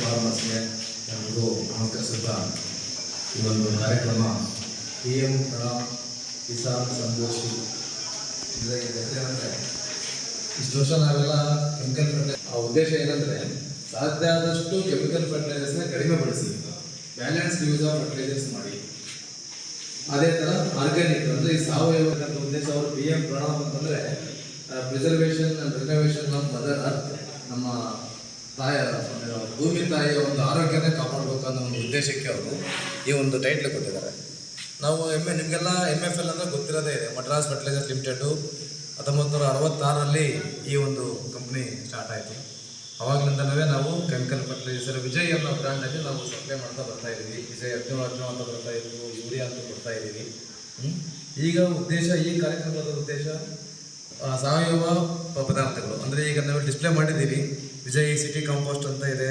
ಫಾರ್ಮರ್ಸ್ಗೆ ಇದು ಅವಕಾಶದ ಈ ಒಂದು ಕಾರ್ಯಕ್ರಮ PM ಕಿಸಾನ್ ಸಂಗೋಷ್ಠಿ. ಇದಕ್ಕೆ ಇಷ್ಟು ವರ್ಷ ನಾವೆಲ್ಲ ಕೆಮಿಕಲ್ ಫರ್ಟಿಲೈಸರ್, ಆ ಉದ್ದೇಶ ಏನಂದರೆ ಸಾಧ್ಯ ಆದಷ್ಟು ಕೆಮಿಕಲ್ ಫರ್ಟಿಲೈಸರ್ಸ್ನ ಕಡಿಮೆ ಬಳಸಿ, ಬ್ಯಾಲೆನ್ಸ್ ಯೂಸ್ ಆಫ್ ಫರ್ಟಿಲೈಸರ್ಸ್ ಮಾಡಿ. ಅದೇ ಥರ ಆರ್ಗ್ಯಾನಿಕ್ ಅಂದರೆ ಈ ಸಾವಯವ ಉದ್ದೇಶ ಅವರು PM ಅಂತಂದರೆ preservation and renovation of mother earth, ನಮ್ಮ ಭೂಮಿ ತಾಯಿಯ ಒಂದು ಆರೋಗ್ಯನೇ ಕಾಪಾಡಬೇಕು ಅನ್ನೋ ಒಂದು ಉದ್ದೇಶಕ್ಕೆ ಅವರು ಈ ಒಂದು ಟೈಟ್ಲ್ ಕೊಟ್ಟಿದ್ದಾರೆ. ನಾವು ನಿಮಗೆಲ್ಲ MFL ಅಂದರೆ ಗೊತ್ತಿರೋದೇ ಇದೆ, ಮಡ್ರಾಸ್ ಫರ್ಟಿಲೈಸರ್ಸ್ ಲಿಮಿಟೆಡು 1966ರಲ್ಲಿ ಈ ಒಂದು ಕಂಪ್ನಿ ಸ್ಟಾರ್ಟ್ ಆಯಿತು. ಅವಾಗಲಿಂದಲೇ ನಾವು ಕೆಮಿಕಲ್ ಫರ್ಟಿಲೈಸರ್ ವಿಜಯ್ ಅನ್ನೋ ಬ್ರ್ಯಾಂಡಲ್ಲಿ ನಾವು ಸಪ್ಲೈ ಮಾಡ್ತಾ ಬರ್ತಾ ಇದ್ದೀವಿ. ವಿಜಯ್ 17 ಅಂತ ಬರ್ತಾ ಇದ್ದೀವಿ, ಯೂರಿಯಾ ಅಂತ ಕೊಡ್ತಾ ಇದ್ದೀವಿ. ಈಗ ಉದ್ದೇಶ, ಈ ಕಾರ್ಯಕ್ರಮದ ಉದ್ದೇಶ ಸಾವಯವ ಪದಾರ್ಥಗಳು ಅಂದರೆ ಈಗ ನಾವು ಡಿಸ್ಪ್ಲೇ ಮಾಡಿದ್ದೀವಿ. ವಿಜಯ್ ಸಿಟಿ ಕಾಂಪೋಸ್ಟ್ ಅಂತ ಇದೆ.